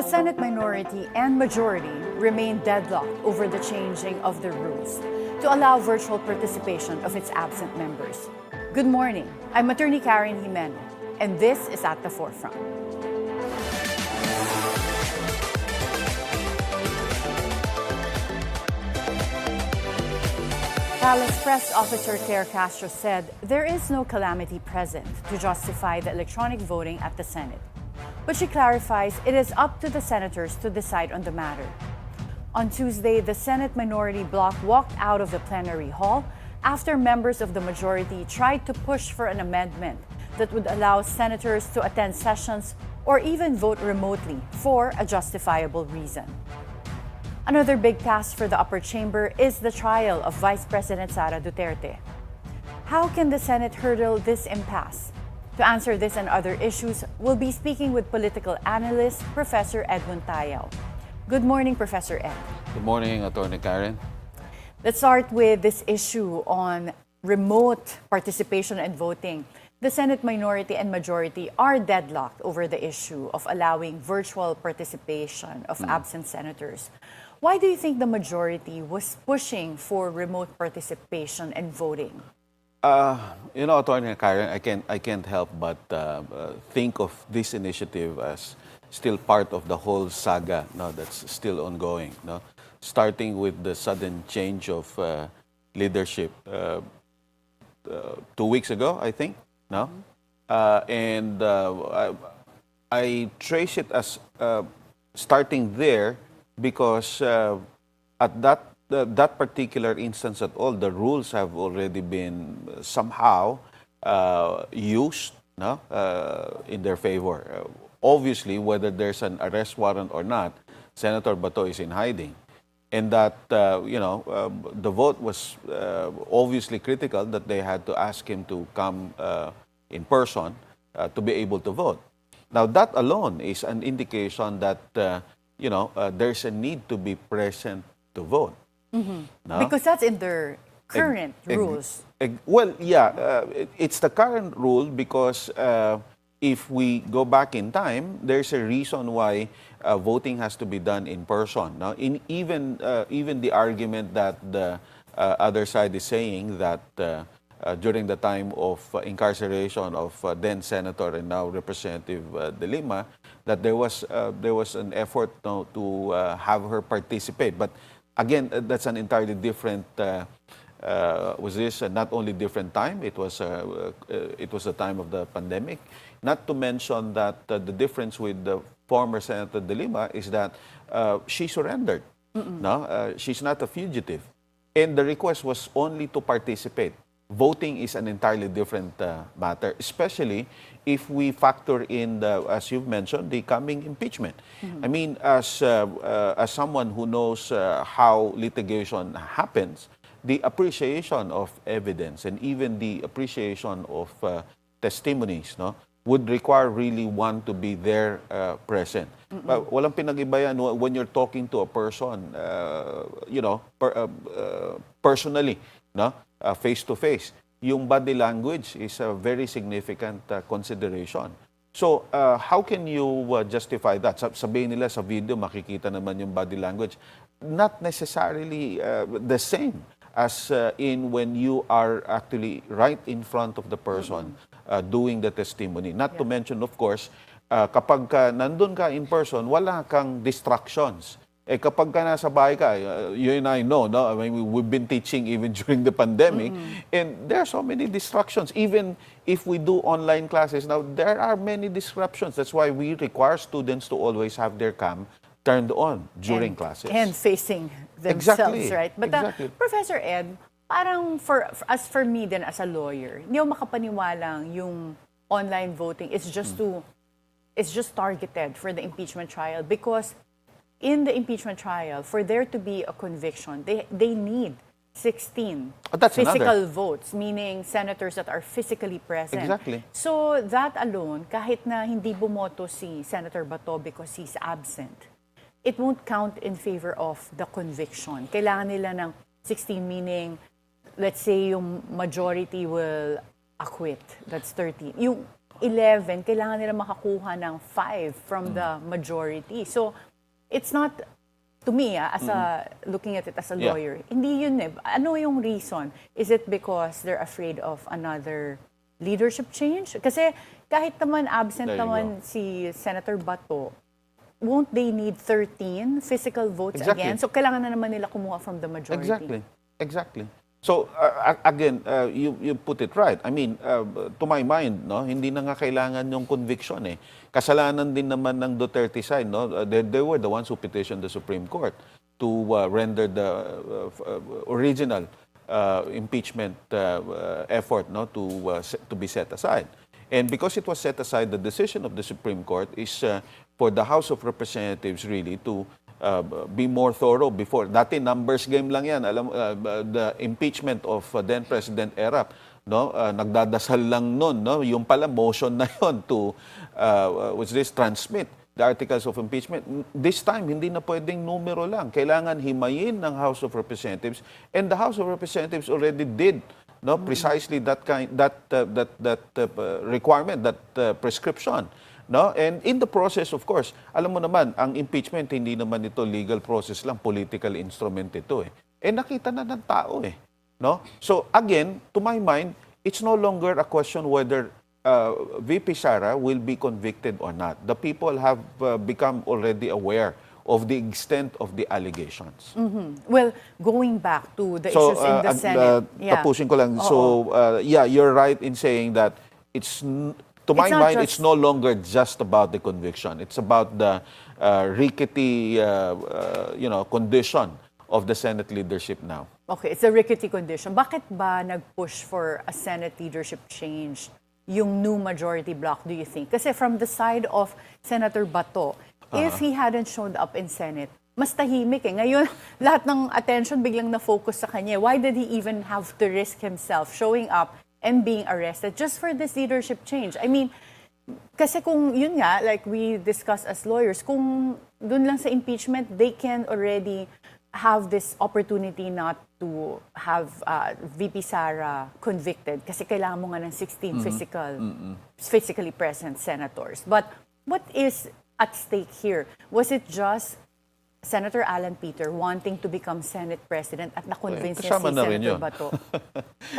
The Senate minority and majority remain deadlocked over the changing of the rules to allow virtual participation of its absent members. Good morning. I'm Atty. Jimeno, and this is At the Forefront. Palace Press Officer Claire Castro said there is no calamity present to justify the electronic voting at the Senate. But she clarifies it is up to the senators to decide on the matter. On Tuesday, the Senate minority bloc walked out of the plenary hall after members of the majority tried to push for an amendment that would allow senators to attend sessions or even vote remotely for a justifiable reason. Another big task for the upper chamber is the trial of Vice President Sara Duterte. How can the Senate hurdle this impasse? To answer this and other issues, we'll be speaking with political analyst Professor Edmund Tayao. Good morning, Professor Ed. Good morning, Atty. Karen. Let's start with this issue on remote participation and voting. The Senate minority and majority are deadlocked over the issue of allowing virtual participation of absent senators. Why do you think the majority was pushing for remote participation and voting? Atty. Karen, I can't help but think of this initiative as still part of the whole saga that's still ongoing. Starting with the sudden change of leadership 2 weeks ago, I think. I trace it as starting there because at that particular instance at all, the rules have already been somehow used in their favor. Obviously, whether there's an arrest warrant or not, Senator Bato is in hiding. And that, the vote was obviously critical that they had to ask him to come in person to be able to vote. Now, that alone is an indication that, there's a need to be present to vote. No? Because that's in their current rules. It's the current rule because if we go back in time, there's a reason why voting has to be done in person. Now, even the argument that the other side is saying that during the time of incarceration of then Senator and now Representative De Lima, that there was an effort to have her participate. But again, that's an entirely different. Was this not only different time? It was a time of the pandemic. Not to mention that the difference with the former Senator De Lima is that she surrendered. She's not a fugitive, and the request was only to participate. Voting is an entirely different matter, especially if we factor in the, as you've mentioned, the coming impeachment. I mean, as someone who knows how litigation happens, the appreciation of evidence and even the appreciation of testimonies, would require really one to be there present. Walang pinag-iba yan when you're talking to a person, personally, face to face. Yung body language is a very significant consideration. So, how can you justify that? Sabihin nila sa video, makikita naman yung body language. Not necessarily the same as in when you are actually right in front of the person doing the testimony. Not to mention, of course, kapag nandun ka in person, wala kang distractions. Kapag ka nasa bahay ka, you and I know, I mean, we've been teaching even during the pandemic, and there are so many distractions. Even if we do online classes, now there are many disruptions. That's why we require students to always have their cam turned on during classes. And facing themselves, right? But Professor Ed, parang as for me then as a lawyer, hindi ako makapaniwalang yung online voting is just targeted for the impeachment trial, because in the impeachment trial, for there to be a conviction, they need 16 physical votes, meaning senators that are physically present. Exactly. So that alone, kahit na hindi bumoto si Senator Bato because he's absent, it won't count in favor of the conviction. Kailangan nila ng 16, meaning, let's say yung majority will acquit. That's 13. Yung 11, kailangan nila makakuha ng 5 from the majority. So, it's not, to me, as looking at it as a lawyer, hindi yun eh. Ano yung reason? Is it because they're afraid of another leadership change? Kasi kahit naman absent naman si Senator Bato, won't they need 13 physical votes again? So, kailangan na naman nila kumuha from the majority. Exactly. So, again, you put it right. I mean, to my mind, no, hindi na nga kailangan yung conviction eh. Kasalanan din naman ng Duterte side, no? They were the ones who petitioned the Supreme Court to render the original impeachment effort, no, to be set aside. And because it was set aside, the decision of the Supreme Court is for the House of Representatives really to be more thorough before. Dati numbers game lang yan. Alam, the impeachment of then President Erap, no, nagdadasal lang nun, no, yung pala motion na yon to transmit the articles of impeachment. This time hindi na pwedeng numero lang. Kailangan himayin ng House of Representatives, and the House of Representatives already did, no, precisely that requirement, that prescription. No? And in the process, of course, alam mo naman, ang impeachment, hindi naman ito legal process lang, political instrument ito eh. Eh nakita na ng tao eh. No? So again, to my mind, it's no longer a question whether VP Sara will be convicted or not. The people have become already aware of the extent of the allegations. Well, going back to the issues in the Senate. Tapusin ko lang. So, you're right in saying that to my mind, it's no longer just about the conviction. It's about the rickety, condition of the Senate leadership now. Okay, it's a rickety condition. Bakit ba nag-push for a Senate leadership change yung new majority bloc, do you think? Kasi from the side of Senator Bato, if he hadn't shown up in Senate, mas tahimik eh. Ngayon, lahat ng attention biglang na-focus sa kanya. Why did he even have to risk himself showing up and being arrested just for this leadership change? I mean, kasi kung yun nga, like we discussed as lawyers, kung dun lang sa impeachment, they can already have this opportunity not to have VP Sara convicted kasi kailangan mo nga ng 16 physically present senators. But what is at stake here? Was it just Senator Alan Peter wanting to become Senate President at na-convince niya si Senator Bato?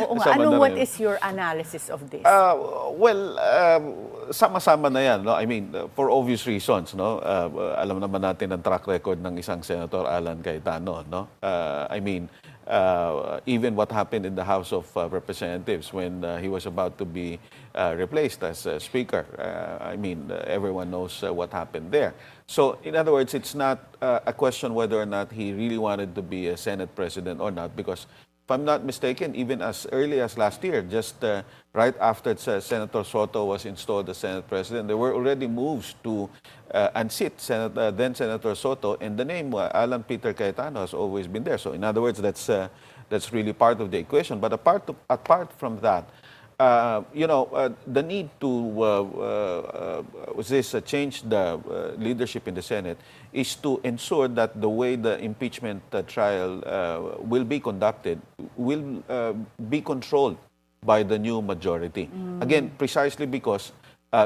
Oo nga. What is your analysis of this? Sama-sama na yan. No? I mean, for obvious reasons. No? Alam naman natin ang track record ng isang Senator Alan Cayetano. No? Even what happened in the House of Representatives when he was about to be replaced as Speaker. Everyone knows what happened there. So, in other words, it's not a question whether or not he really wanted to be a Senate President or not, because if I'm not mistaken, even as early as last year, just right after Senator Soto was installed as Senate President, there were already moves to unseat then Senator Soto, and the name Alan Peter Cayetano has always been there. So, in other words, that's really part of the equation. But apart from that, the need to change the leadership in the Senate is to ensure that the way the impeachment trial will be conducted will be controlled by the new majority. Again, precisely because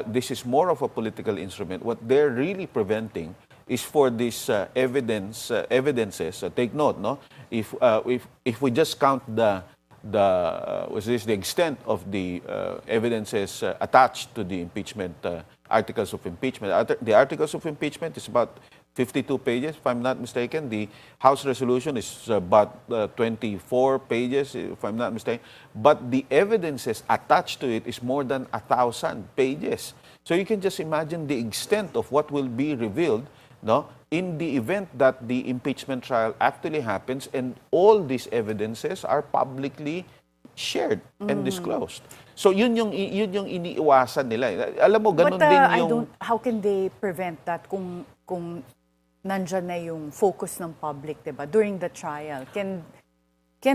this is more of a political instrument. What they're really preventing is for these evidences. Take note, no? If we just count the extent of the evidences attached to the impeachment articles of impeachment. The articles of impeachment is about 52 pages, if I'm not mistaken. The House resolution is about 24 pages, if I'm not mistaken. But the evidences attached to it is more than 1,000 pages. So you can just imagine the extent of what will be revealed, no, in the event that the impeachment trial actually happens and all these evidences are publicly shared and disclosed. So yun yung iniiwasan nila. Alam mo, ganun din yung... How can they prevent that kung nandyan na yung focus ng public, diba, during the trial? Can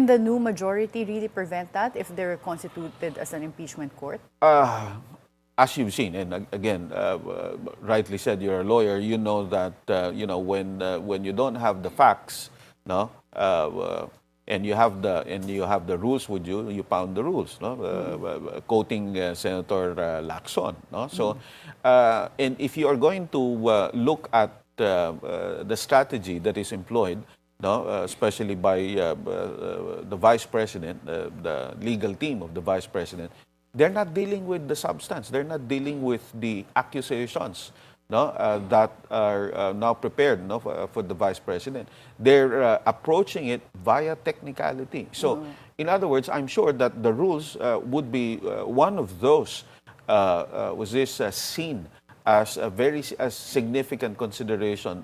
the new majority really prevent that if they're constituted as an impeachment court? As you've seen, and again, rightly said, you're a lawyer, you know that, when you don't have the facts, no, and you have the rules with you, you pound the rules, no? Quoting Senator Lacson, no? So, and if you are going to look at the strategy that is employed, no, especially by the Vice President, the legal team of the Vice President, they're not dealing with the substance. They're not dealing with the accusations, no, that are now prepared, no, for the Vice President. They're approaching it via technicality. So, in other words, I'm sure that the rules would be one of those seen as a very significant consideration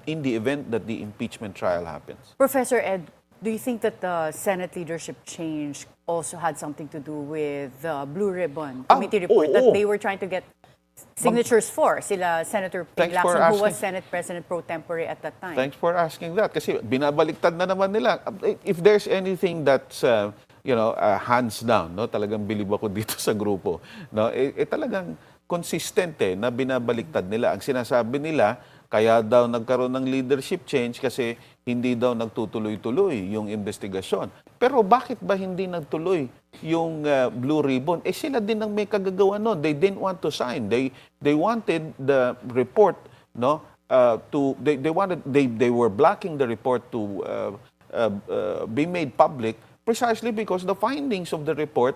in the event that the impeachment trial happens. Professor Ed, do you think that the Senate leadership change also had something to do with the Blue Ribbon Committee report that they were trying to get signatures for? Sila Senator Ping Lacson, who was Senate President pro tempore at that time. Thanks for asking that. Kasi binabaliktad na naman nila. If there's anything that's, hands down, no, talagang bilib ako dito sa grupo, no, talagang consistent na binabaliktad nila. Ang sinasabi nila, kaya daw nagkaroon ng leadership change kasi hindi daw nagtutuloy-tuloy yung investigasyon. Pero bakit ba hindi nagtuloy yung Blue Ribbon? Sila din ang may kagagawa noon. They didn't want to sign. They wanted the report, no, they were blocking the report to be made public precisely because the findings of the report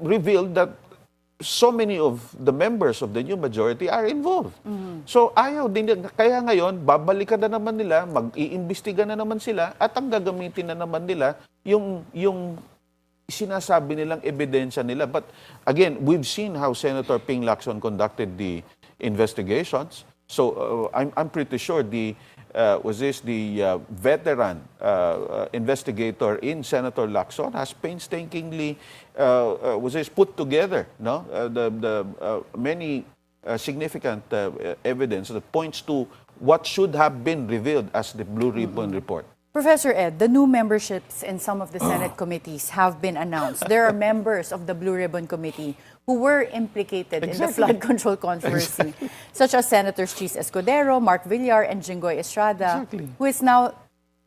revealed that so many of the members of the new majority are involved. So ayaw din, kaya ngayon, babalikan na naman nila, mag-iimbestiga na naman sila, at ang gagamitin na naman nila yung sinasabi nilang ebidensya nila. But again, we've seen how Senator Ping Lacson conducted the investigations. So I'm pretty sure the veteran investigator in Senator Lacson has painstakingly put together, no, the many significant evidence that points to what should have been revealed as the Blue Ribbon report. Professor Ed, the new memberships in some of the Senate committees have been announced. There are members of the Blue Ribbon Committee who were implicated in the flood control controversy, such as Senators Chis Escudero, Mark Villar, and Jinggoy Estrada, who is now,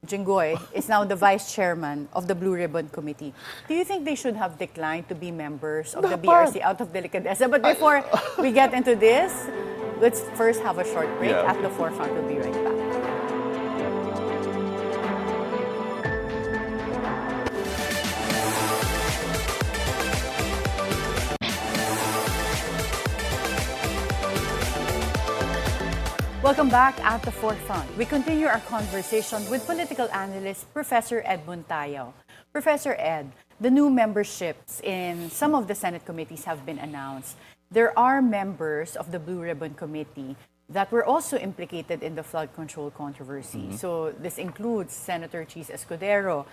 Jinggoy is now the vice chairman of the Blue Ribbon Committee. Do you think they should have declined to be members of the BRC out of delicadeza? But before we get into this, let's first have a short break. At the forefront, we'll be right back. Welcome back at the forefront. We continue our conversation with political analyst Professor Edmund Tayao. Professor Ed, the new memberships in some of the Senate committees have been announced. There are members of the Blue Ribbon Committee that were also implicated in the flood control controversy. So this includes Senator Chis Escudero,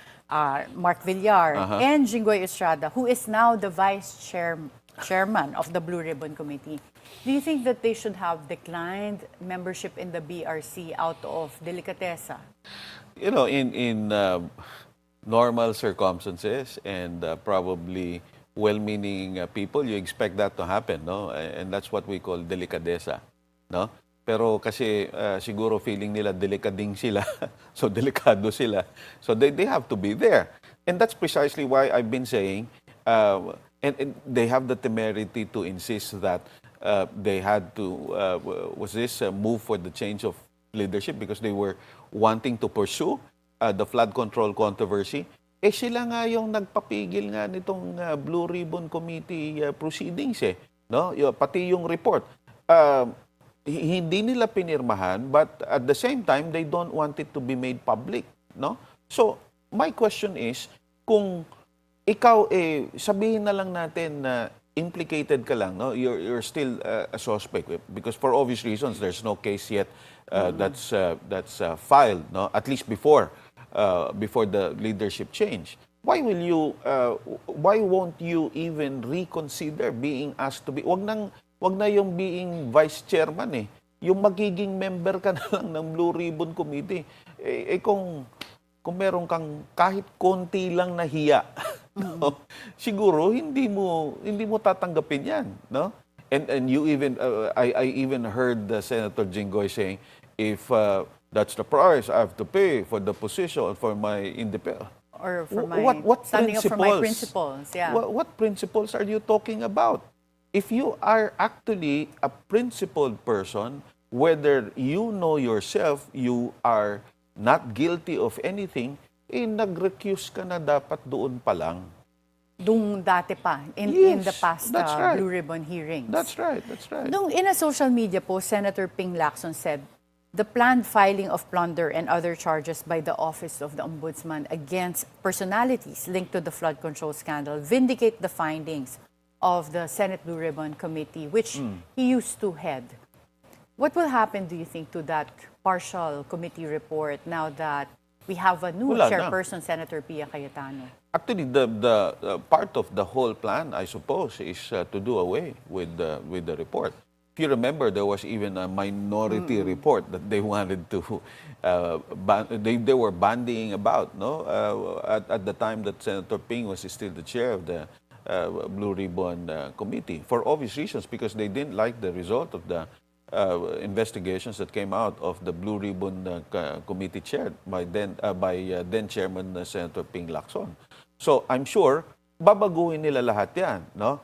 Mark Villar, and Jinggoy Estrada, who is now the vice chairman of the Blue Ribbon Committee. Do you think that they should have declined membership in the BRC out of delicateza? You know, in normal circumstances and probably well-meaning people, you expect that to happen, no? And that's what we call delicadeza, no? Pero kasi siguro feeling nila delikading sila, so delikado sila. So they have to be there. And that's precisely why I've been saying, and they have the temerity to insist that they had to move for the change of leadership because they were wanting to pursue the flood control controversy. Sila nga yung nagpapigil nga nitong Blue Ribbon Committee proceedings no? Pati yung report. Hindi nila pinirmahan, but at the same time, they don't want it to be made public, no? So, my question is, kung ikaw sabihin na lang natin na implicated ka lang, no? You're still a suspect because for obvious reasons there's no case yet that's filed, no? At least before the leadership change. Why won't you even reconsider being asked to be? Wag na yung being vice chairman yung magiging member ka na lang ng Blue Ribbon Committee. Kung meron kang kahit konti lang na hiya, no? Siguro hindi mo tatanggapin 'yan, no? And you even I even heard Senator Jinggoy saying if That's the price I have to pay for the position for my independent. Or for my What standing up for my principles. Yeah. What principles are you talking about? If you are actually a principled person, whether you know yourself, you are not guilty of anything, nag-recuse ka na dapat doon pa lang. Dung dati pa, in the Yes, past that's right. Blue Ribbon hearings. That's right, that's right. Nung in a social media post, Senator Ping Lacson said, the planned filing of plunder and other charges by the Office of the Ombudsman against personalities linked to the flood control scandal vindicate the findings of the Senate Blue Ribbon Committee, which he used to head. What will happen, do you think, to that partial committee report now that we have a new Wala na. chairperson, Senator Pia Cayetano? Actually, the part of the whole plan, I suppose, is to do away with the report. If you remember, there was even a minority report that they wanted to, they were bandying about, no? At the time that Senator Ping was still the chair of the Blue Ribbon Committee, for obvious reasons, because they didn't like the result of the investigations that came out of the Blue Ribbon Committee chaired by then Chairman Senator Ping Lacson. So I'm sure babaguhin nila lahat 'yan, no?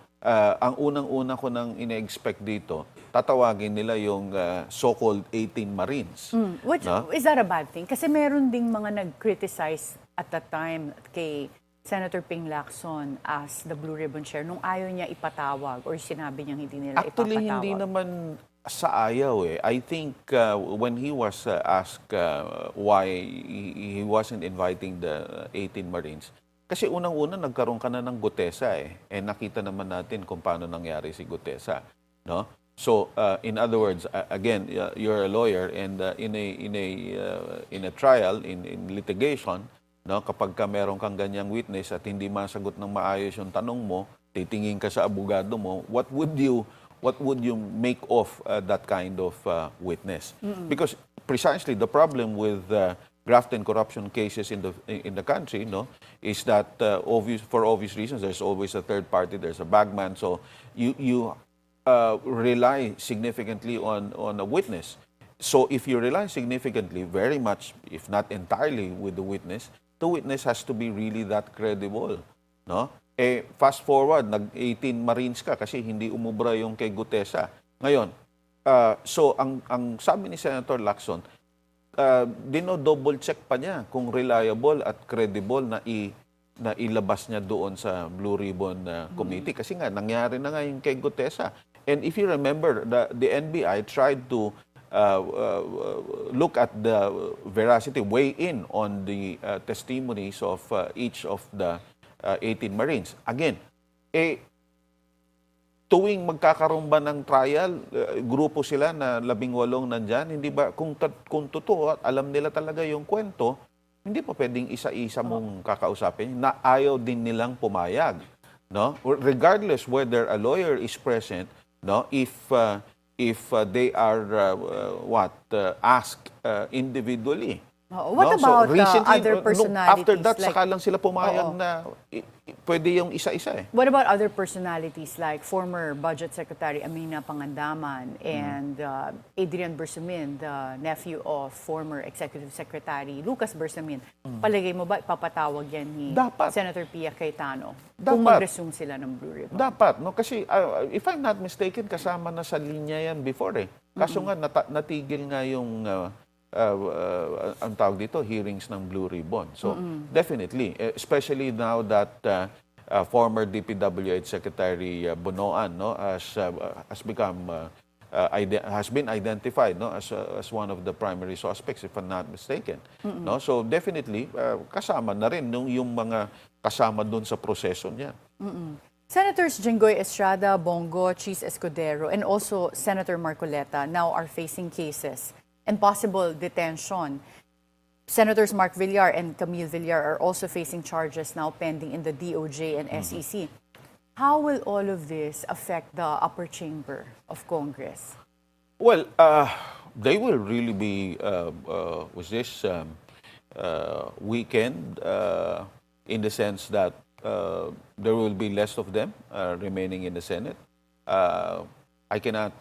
Ang unang-una ko nang ine-expect dito, tatawagin nila yung so-called 18 Marines. Which, no? is that a bad thing? Kasi meron ding mga nag-criticize at that time kay Senator Ping Lacson as the Blue Ribbon Chair nung ayaw niya ipatawag or sinabi niyang hindi nila Actually, ipapatawag. hindi naman sa ayaw eh. I think when he was asked why he wasn't inviting the 18 Marines, kasi unang-una nagkaroon ka na ng Gutesa eh. Nakita naman natin kung paano nangyari si Gutesa, no? So in other words, again, you're a lawyer and in a trial, in litigation, no, kapag ka meron kang ganyang witness at hindi masagot ng maayos yung tanong mo, titingin ka sa abogado mo, what would you make of that kind of witness? Because precisely the problem with graft and corruption cases in the country, no, is that for obvious reasons, there's always a third party, there's a bagman, so you rely significantly on a witness. So if you rely significantly, very much, if not entirely, with the witness has to be really that credible, no? Fast forward, nag-18 Marines ka kasi hindi umubra yung kay Gutesa. Ngayon, so ang sabi ni Senator Lacson, dino-double check pa niya kung reliable at credible na ilabas niya doon sa Blue Ribbon Committee. Kasi nga, nangyari na nga yung kay Gutesa. And if you remember, the NBI tried to look at the veracity, weigh in on the testimonies of each of the 18 Marines. Again, tuwing magkakaroon ba ng trial, grupo sila na 18 nandyan, hindi ba, kung totoo, alam nila talaga yung kwento, hindi pa pwedeng isa-isa mong kakausapin na ayaw din nilang pumayag. No? Regardless whether a lawyer is present, no, if they are asked individually. What about recently, other personalities? After that, saka lang sila pumayag na pwede yung isa-isa eh. What about other personalities like former Budget Secretary Amina Pangandaman and Adrian Bersamin, the nephew of former Executive Secretary Lucas Bersamin? Palagay mo ba ipapatawag yan ni Senator Pia Cayetano kung mag-resume sila ng Blue Ribbon? Dapat, no? Kasi if I'm not mistaken, kasama na sa linya yan before eh. Kaso nga, natigil nga yung ang tawag dito, hearings ng Blue Ribbon. So, definitely, especially now that former DPWH Secretary Bonoan, no, has been identified, no, as one of the primary suspects, if I'm not mistaken. No? So, definitely, kasama na rin yung mga kasama doon sa proseso niya. Senators Jinggoy Estrada, Bongo, Chis Escudero, and also Senator Marcoleta now are facing cases and possible detention. Senators Mark Villar and Camille Villar are also facing charges now pending in the DOJ and SEC. How will all of this affect the upper chamber of Congress? Well, they will really be, with this weekend, in the sense that there will be less of them remaining in the Senate. I cannot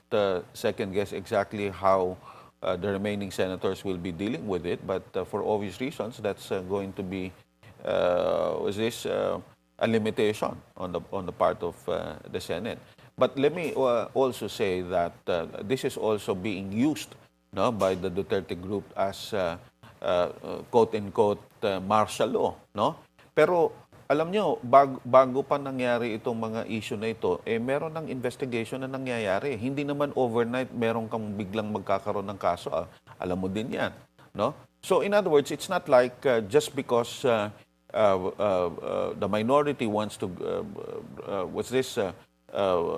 second guess exactly how the remaining senators will be dealing with it, but for obvious reasons, that's going to be a limitation on the part of the Senate. But let me also say that this is also being used, no, by the Duterte group as quote-unquote martial law, no? Pero alam nyo, bago pa nangyari itong mga issue na ito, meron ng investigation na nangyayari. Hindi naman overnight meron kang biglang magkakaroon ng kaso. Alam mo din yan, no? So in other words, it's not like just because the minority wants to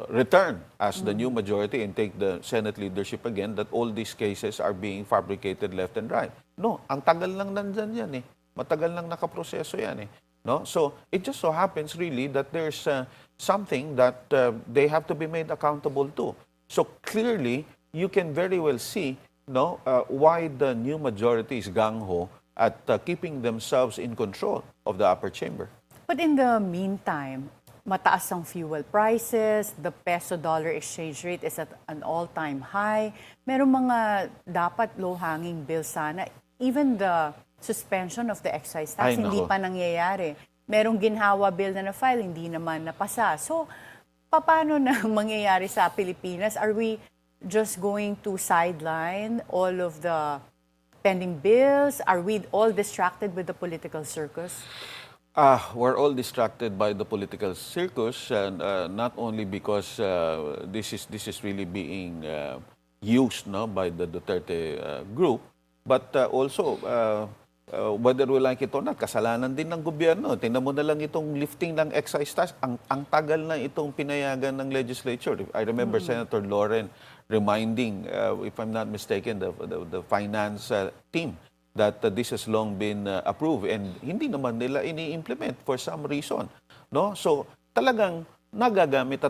return as the new majority and take the Senate leadership again, that all these cases are being fabricated left and right. No, ang tagal lang nandyan yan eh. Matagal lang nakaproseso yan eh. No? So it just so happens really that there's something that they have to be made accountable to. So clearly, you can very well see, no, why the new majority is gung-ho at keeping themselves in control of the upper chamber. But in the meantime, mataas ang fuel prices, the peso-dollar exchange rate is at an all-time high. Merong mga dapat low-hanging bill sana. Even the suspension of the excise tax, hindi pa nangyayari. Merong ginhawa bill na na-file, hindi naman napasa. So, paano na mangyayari sa Pilipinas? Are we just going to sideline all of the pending bills? Are we all distracted with the political circus? We're all distracted by the political circus, and not only because this is really being used, no, by the Duterte group, but also whether we like it or not, kasalanan din ng gobyerno. Tingnan mo na lang itong lifting ng excise tax. Ang tagal na itong pinayagan ng legislature. I remember Senator Loren reminding, if I'm not mistaken, the finance team that this has long been approved and hindi naman nila ini-implement for some reason. No? So talagang nagagamit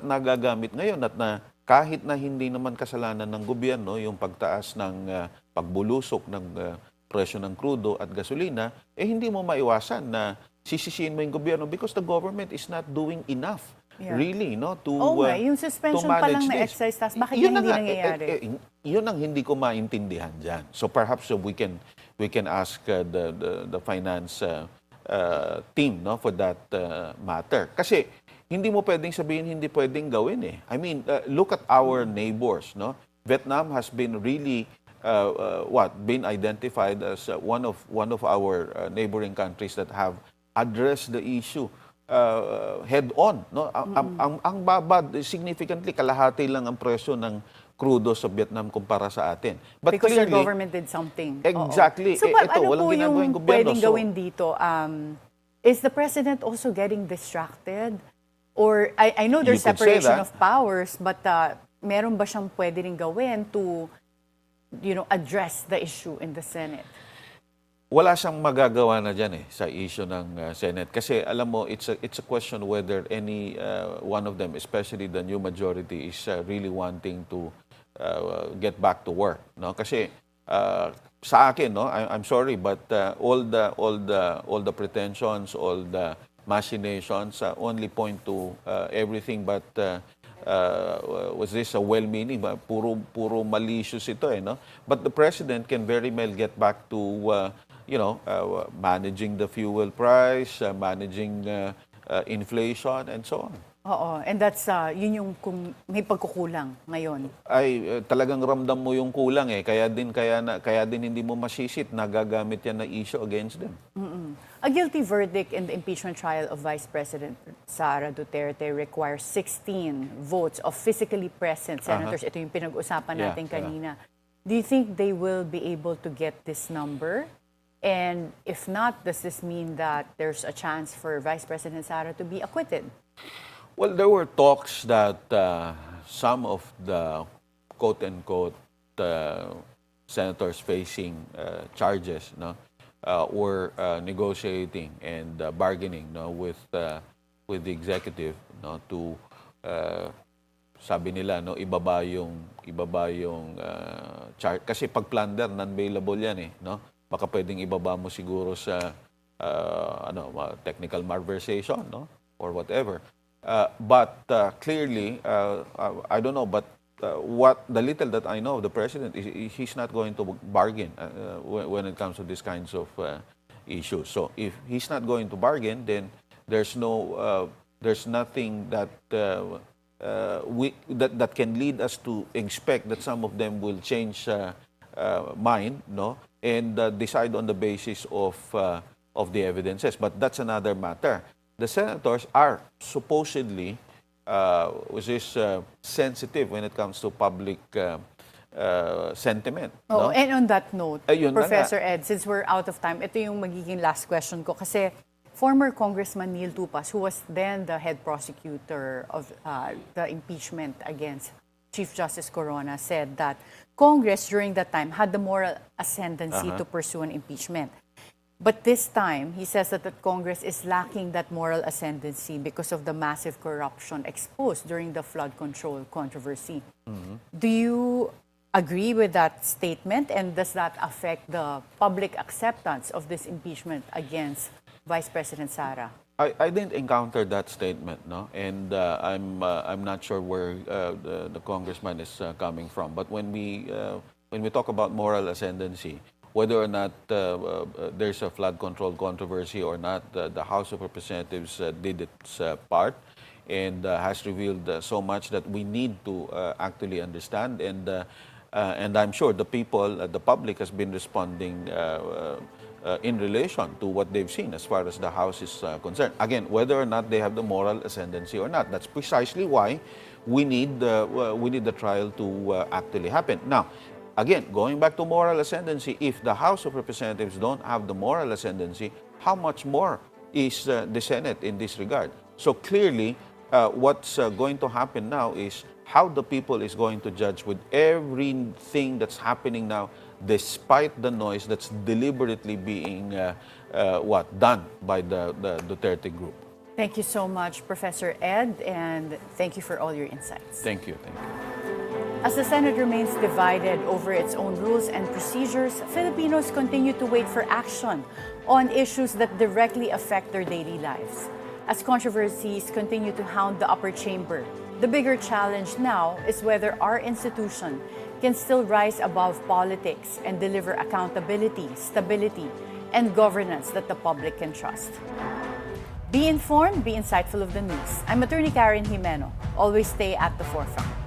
ngayon at kahit na hindi naman kasalanan ng gobyerno yung pagtaas ng pagbulusok ng presyo ng krudo at gasolina, hindi mo maiwasan na sisisihin mo yung gobyerno because the government is not doing enough. Yeah. Really, no, to yung suspension pa lang na excise tax, bakit yan hindi nangyayari? Yun ang hindi ko maintindihan diyan. So perhaps we can ask the finance team, no, for that matter. Kasi hindi mo pwedeng sabihin hindi pwedeng gawin eh. I mean, look at our neighbors, no? Vietnam has been really been identified as one of our neighboring countries that have addressed the issue head-on, no? Ang babad, significantly, kalahati lang ang presyo ng crudo sa Vietnam kumpara sa atin. But because clearly, the government did something. Exactly. So, ito, ano walang po yung ginagawa yung gobyerno. pwedeng gawin dito? Is the president also getting distracted? Or, I know there's separation of powers, but meron ba siyang pwede rin gawin to, address the issue in the Senate? Wala siyang magagawa na dyan sa issue ng Senate. Kasi alam mo, it's a question whether any one of them, especially the new majority, is really wanting to get back to work. No? Kasi sa akin, no, I'm sorry, but all the pretensions, all the machinations only point to everything but was this a well-meaning? Puro malicious ito no? But the president can very well get back to managing the fuel price, managing inflation, and so on. Oo, and that's, yun yung kung may pagkukulang ngayon. Ay, talagang ramdam mo yung kulang kaya din hindi mo masisit, nagagamit yan na issue against them. A guilty verdict in the impeachment trial of Vice President Sara Duterte requires 16 votes of physically present senators. Ito yung pinag-usapan natin kanina. Do you think they will be able to get this number? And if not, does this mean that there's a chance for Vice President Sara to be acquitted? Well, there were talks that some of the quote-unquote senators facing charges were negotiating and bargaining with the executive to sabi nila ibaba yung charge kasi pag plunder non-bailable yan baka pwedeng ibaba mo siguro sa technical malversation or whatever. But clearly, I don't know, but what the little that I know of the president is he's not going to bargain when it comes to these kinds of issues. So if he's not going to bargain, then there's nothing that that can lead us to expect that some of them will change mind, no, and decide on the basis of the evidences. But that's another matter. The senators are supposedly sensitive when it comes to public sentiment. Oh, no? and on that note, Ayun na Professor nga. Ed, since we're out of time, ito yung magiging last question ko. Kasi former Congressman Neil Tupas, who was then the head prosecutor of the impeachment against Chief Justice Corona, said that Congress during that time had the moral ascendancy to pursue an impeachment. But this time, he says that the Congress is lacking that moral ascendancy because of the massive corruption exposed during the flood control controversy. Do you agree with that statement, and does that affect the public acceptance of this impeachment against Vice President Sara? I didn't encounter that statement, no, and I'm not sure where the congressman is coming from. But when we talk about moral ascendancy, whether or not there's a flood control controversy or not, the House of Representatives did its part and has revealed so much that we need to actually understand. And I'm sure the people, the public has been responding in relation to what they've seen as far as the House is concerned. Again, whether or not they have the moral ascendancy or not, that's precisely why we need the trial to actually happen. Now, again, going back to moral ascendancy, if the House of Representatives don't have the moral ascendancy, how much more is the Senate in this regard? So clearly, what's going to happen now is how the people is going to judge with everything that's happening now, despite the noise that's deliberately being done by the Duterte group. Thank you so much, Professor Ed, and thank you for all your insights. Thank you. Thank you. As the Senate remains divided over its own rules and procedures, Filipinos continue to wait for action on issues that directly affect their daily lives. As controversies continue to hound the upper chamber, the bigger challenge now is whether our institution can still rise above politics and deliver accountability, stability, and governance that the public can trust. Be informed, be insightful of the news. I'm Attorney Karen Jimeno. Always stay at the forefront.